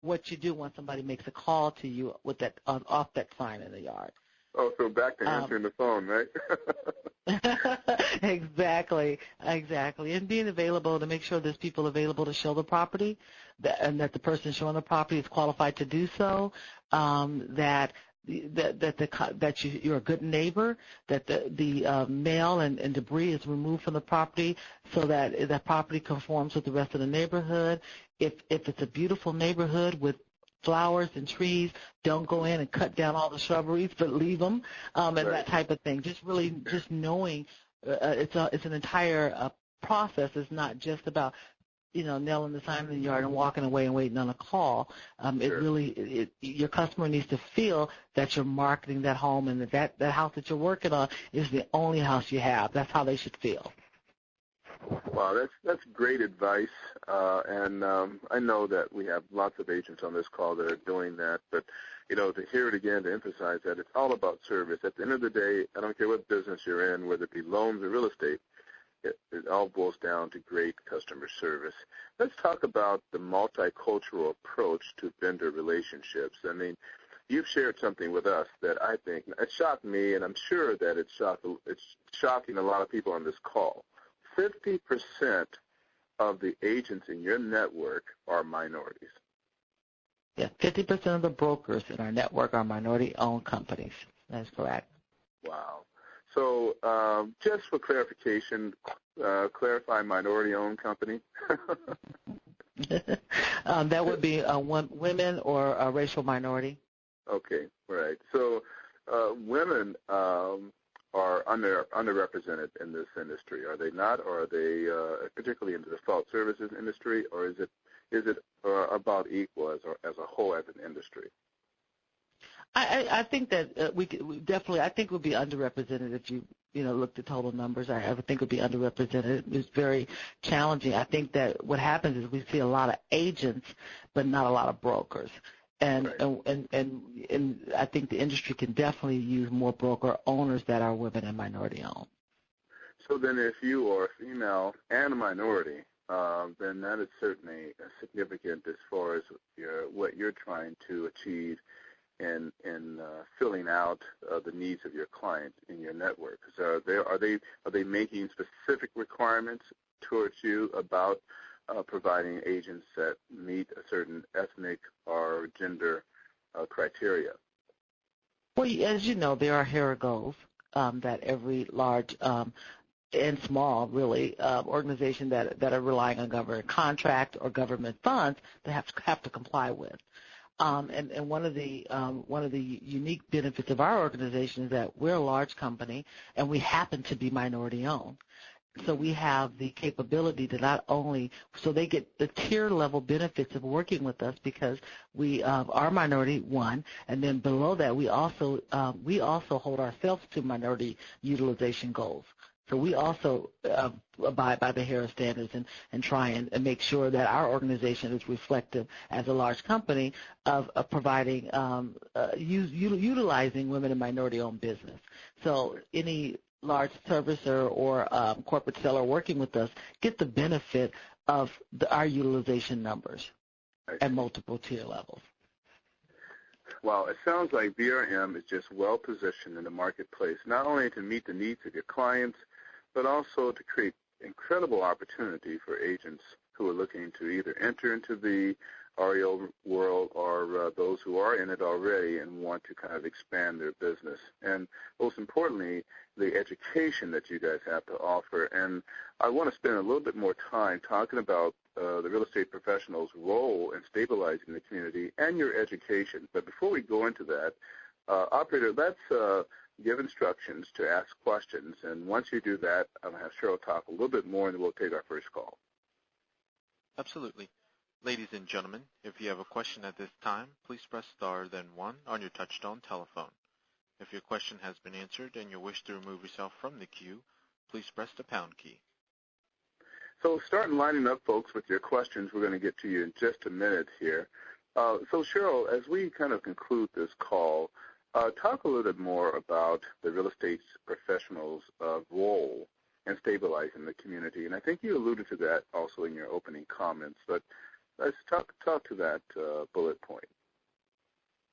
what you do when somebody makes a call to you with that off that sign in the yard. Oh, so back to answering the phone, right? Exactly. And being available to make sure there's people available to show the property, and that the person showing the property is qualified to do so, that you're a good neighbor, that the mail and debris is removed from the property so that that property conforms with the rest of the neighborhood. If it's a beautiful neighborhood with flowers and trees, don't go in and cut down all the shrubberies, but leave them, and right. that type of thing. Just knowing it's an entire process. It's not just about nailing the sign in the yard and walking away and waiting on a call. Sure. Your customer needs to feel that you're marketing that home and that house that you're working on is the only house you have. That's how they should feel. Wow, that's great advice, and I know that we have lots of agents on this call that are doing that, but, to hear it again, to emphasize that it's all about service. At the end of the day, I don't care what business you're in, whether it be loans or real estate, it all boils down to great customer service. Let's talk about the multicultural approach to vendor relationships. I mean, you've shared something with us that I think it shocked me, and I'm sure that it's shocking a lot of people on this call. 50% of the agents in your network are minorities. Yeah, 50% of the brokers in our network are minority-owned companies. That's correct. Wow. So just for clarification, clarify minority-owned company. That would be women or a racial minority. Okay, right. So women are underrepresented in this industry, are they not? Or are they particularly in the default services industry, or is it about equal as a whole as an industry? I think that we definitely. I think we'll be underrepresented if you look at total numbers. I would think we'll be underrepresented. It's very challenging. I think that what happens is we see a lot of agents, but not a lot of brokers. And I think the industry can definitely use more broker owners that are women and minority owned. So then if you are female and a minority, then that is certainly significant as far as what you're trying to achieve in filling out the needs of your client in your network. So are they making specific requirements towards you about providing agents that meet a certain ethnic or gender criteria? Well, as you know, there are HERA goals that every large and small, really, organization that are relying on government contract or government funds they have to comply with. And one of the unique benefits of our organization is that we're a large company and we happen to be minority owned. So we have the capability to not only, so they get the tier level benefits of working with us because we are minority one, and then below that we also hold ourselves to minority utilization goals. So we also abide by the HERA standards and try and make sure that our organization is reflective as a large company of providing, utilizing women and minority-owned business. So any large servicer or corporate seller working with us get the benefit of our utilization numbers at multiple tier levels. Well, it sounds like VRM is just well positioned in the marketplace, not only to meet the needs of your clients, but also to create incredible opportunity for agents who are looking to either enter into the REO world or those who are in it already and want to kind of expand their business. And most importantly, the education that you guys have to offer. And I want to spend a little bit more time talking about the real estate professional's role in stabilizing the community and your education. But before we go into that, operator, let's give instructions to ask questions. And once you do that, I'm going to have Cheryl talk a little bit more, and then we'll take our first call. Absolutely. Ladies and gentlemen, if you have a question at this time, please press star then 1 on your touch-tone telephone. If your question has been answered and you wish to remove yourself from the queue, please press the pound key. So starting lining up, folks, with your questions, we're going to get to you in just a minute here. So Cheryl, as we kind of conclude this call, talk a little bit more about the real estate professional's role in stabilizing the community. And I think you alluded to that also in your opening comments, but Let's talk to that bullet point.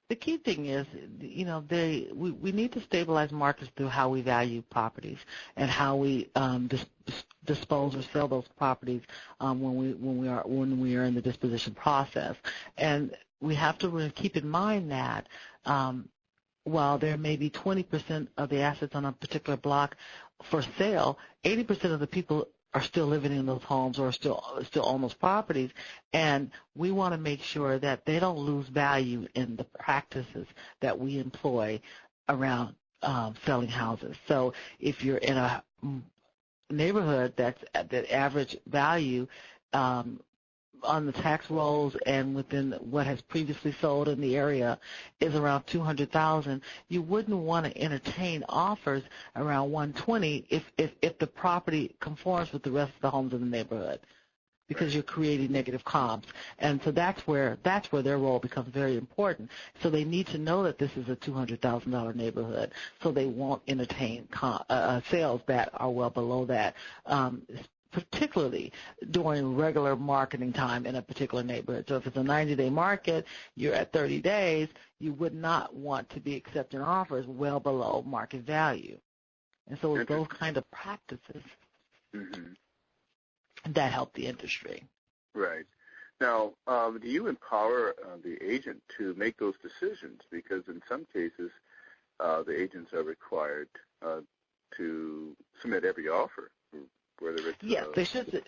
The key thing is, we need to stabilize markets through how we value properties and how we dispose or sell those properties when we are in the disposition process. And we have to really keep in mind that while there may be 20% of the assets on a particular block for sale, 80% of the people are still living in those homes or still own those properties, and we want to make sure that they don't lose value in the practices that we employ around selling houses. So if you're in a neighborhood that's at the average value on the tax rolls and within what has previously sold in the area is around $200,000, you wouldn't want to entertain offers around $120 if the property conforms with the rest of the homes in the neighborhood, because you're creating negative comps. And so that's where their role becomes very important. So they need to know that this is a $200,000 neighborhood, so they won't entertain sales that are well below that, particularly during regular marketing time in a particular neighborhood. So if it's a 90-day market, you're at 30 days, you would not want to be accepting offers well below market value. And so it's those kind of practices that help the industry. Right. Now, do you empower the agent to make those decisions? Because in some cases, the agents are required to submit every offer. Yes, they should.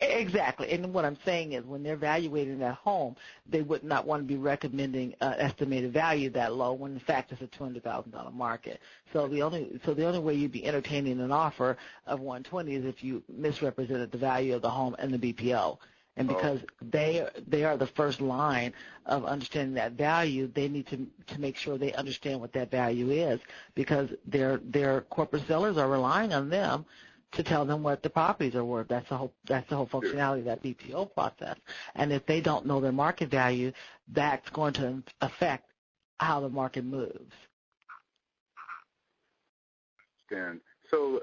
Exactly. And what I'm saying is when they're evaluating that home, they would not want to be recommending estimated value that low when, in fact, it's a $200,000 market. So the only way you'd be entertaining an offer of $120 is if you misrepresented the value of the home and the BPO. And because they are the first line of understanding that value, they need to make sure they understand what that value is, because their corporate sellers are relying on them to tell them what the properties are worth. That's the whole functionality of that BPO process. And if they don't know their market value, that's going to affect how the market moves. Dan, so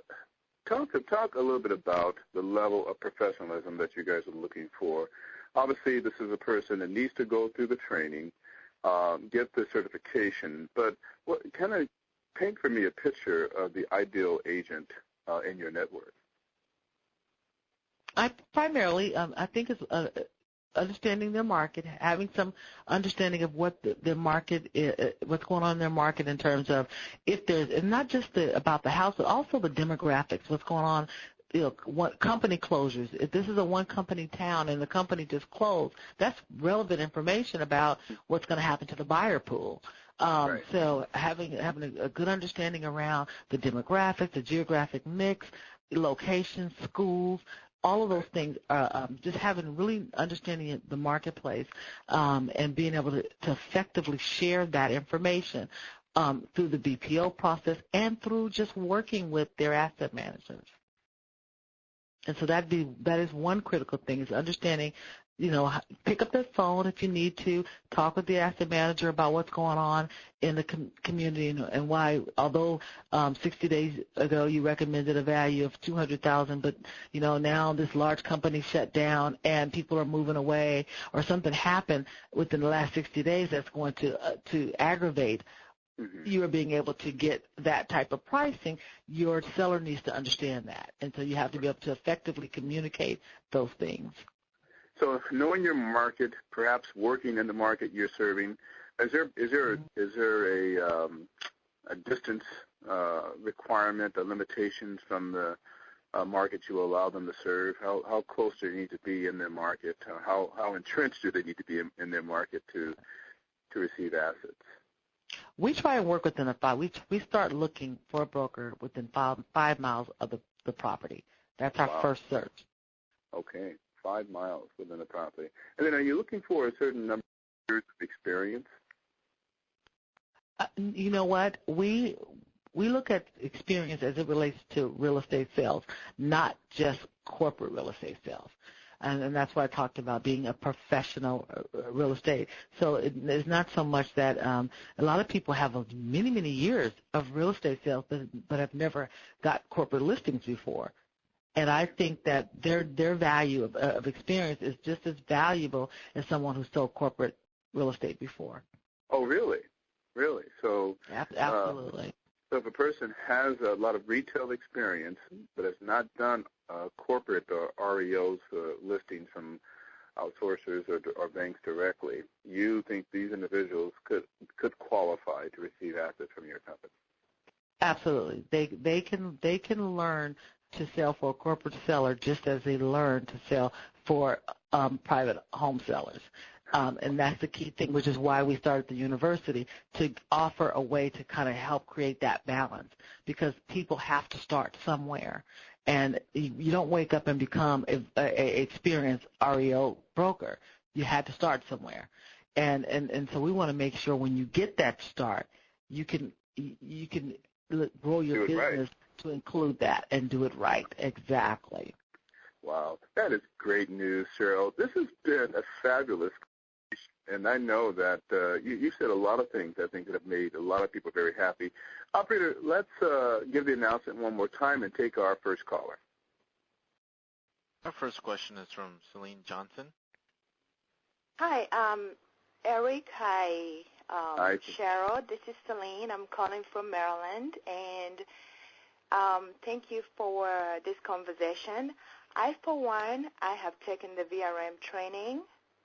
talk a little bit about the level of professionalism that you guys are looking for. Obviously, this is a person that needs to go through the training, get the certification, but what kind of paint for me a picture of the ideal agent in your network? I think it's understanding their market, having some understanding of what their market is, what's going on in their market in terms of if there's, and not just about the house, but also the demographics, what's going on, what company closures. If this is a one-company town and the company just closed, that's relevant information about what's going to happen to the buyer pool. Right. So having a good understanding around the demographics, the geographic mix, locations, schools, all of those things, just having really understanding the marketplace and being able to effectively share that information through the BPO process and through just working with their asset managers. And so that is one critical thing, is understanding, pick up the phone if you need to, talk with the asset manager about what's going on in the community and why, although 60 days ago you recommended a value of $200,000, but now this large company shut down and people are moving away, or something happened within the last 60 days that's going to aggravate you are being able to get that type of pricing. Your seller needs to understand that, and so you have to be able to effectively communicate those things. So knowing your market, perhaps working in the market you're serving, is there a distance requirement, a limitation from the market you allow them to serve? How close do they need to be in their market? How entrenched do they need to be in their market to receive assets? We try and work within we start looking for a broker within 5 miles of the property. That's our first search. Okay, 5 miles within the property. And then are you looking for a certain number of years of experience? You know what? We look at experience as it relates to real estate sales, not just corporate real estate sales. And that's why I talked about being a professional real estate. So it's not so much that a lot of people have many, many years of real estate sales but have never got corporate listings before. And I think that their value of experience is just as valuable as someone who sold corporate real estate before. Oh, really? Really? So Absolutely. So if a person has a lot of retail experience but has not done corporate or REOs listings from outsourcers or banks directly, you think these individuals could qualify to receive assets from your company? Absolutely. They can learn to sell for a corporate seller just as they learn to sell for private home sellers. And that's the key thing, which is why we started the university, to offer a way to kind of help create that balance, because people have to start somewhere. And you don't wake up and become an experienced REO broker. You had to start somewhere. And so we want to make sure when you get that start, you can grow your business to include that and do it right. Exactly. Wow. That is great news, Cheryl. This has been a fabulous conversation, and I know that you said a lot of things I think that have made a lot of people very happy. Operator, let's give the announcement one more time and take our first caller. Our first question is from Celine Johnson. Hi, Eric. Hi, Hi, Cheryl. This is Celine. I'm calling from Maryland, and thank you for this conversation. For one, I have taken the VRM training.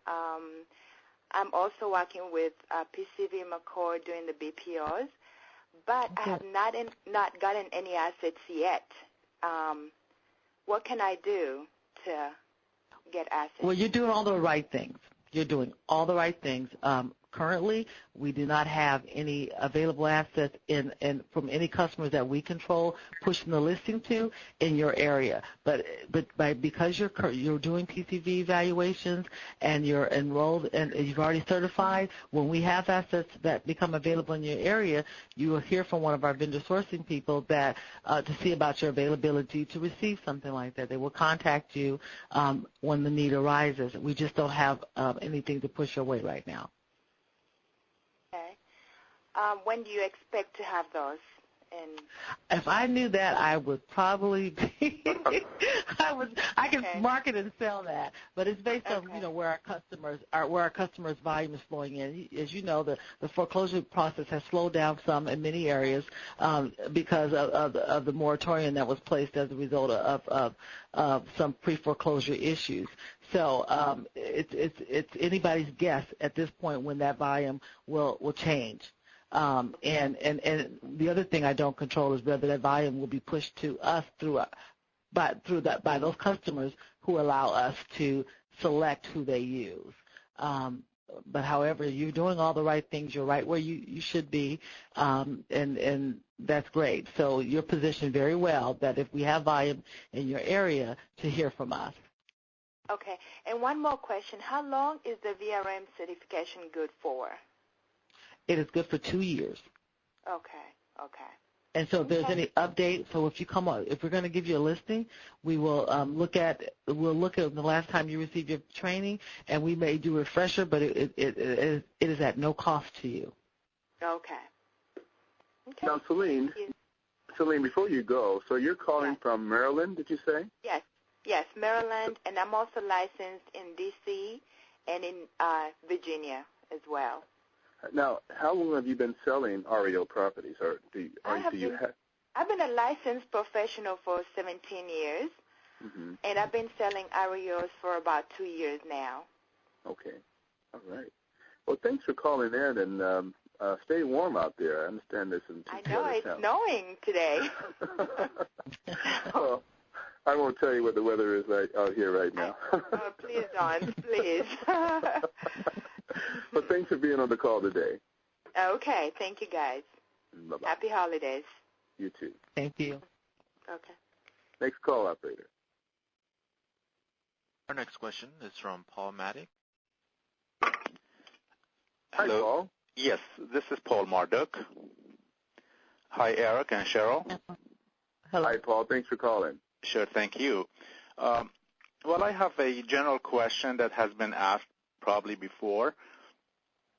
I'm also working with PCV McCord doing the BPOs, but I have not gotten any assets yet. What can I do to get assets? Well, you're doing all the right things. You're doing all the right things. Currently, we do not have any available assets from any customers that we control pushing the listing to in your area. But because you're doing PCV evaluations and you're enrolled and you've already certified, when we have assets that become available in your area, you will hear from one of our vendor sourcing people that to see about your availability to receive something like that. They will contact you when the need arises. We just don't have anything to push your way right now. Okay. When do you expect to have those? If I knew that, I would probably be. I can market and sell that, but it's based on where our customers' volume is flowing in. As you know, the foreclosure process has slowed down some in many areas because of the moratorium that was placed as a result of some pre-foreclosure issues. So it's anybody's guess at this point when that volume will change. And the other thing I don't control is whether that volume will be pushed to us by those customers who allow us to select who they use. But however, you're doing all the right things. You're right where you should be, and that's great. So you're positioned very well that if we have volume in your area, to hear from us. Okay. And one more question. How long is the VRM certification good for? It is good for 2 years. Okay. And so if there's any update, so if we're going to give you a listing, we will look at the last time you received your training, and we may do a refresher, but it is at no cost to you. Okay. Now, Celine, before you go, so you're calling from Maryland, did you say? Yes, Maryland, and I'm also licensed in D.C. and in Virginia as well. Now, how long have you been selling REO properties, or I've been a licensed professional for 17 years, and I've been selling REOs for about 2 years now. Okay, all right. Well, thanks for calling in, and stay warm out there. I understand there's some. I know it's snowing today. Well, I won't tell you what the weather is out here right now. Please don't, please. Well, thanks for being on the call today. Okay, thank you, guys. Bye-bye. Happy holidays. You too. Thank you. Okay. Next call, operator. Our next question is from Paul Maddock. Hi, Paul. Yes, this is Paul Marduk. Hi, Eric and Cheryl. Hello. Hi, Paul. Thanks for calling. Sure, thank you. Well, I have a general question that has been asked probably before,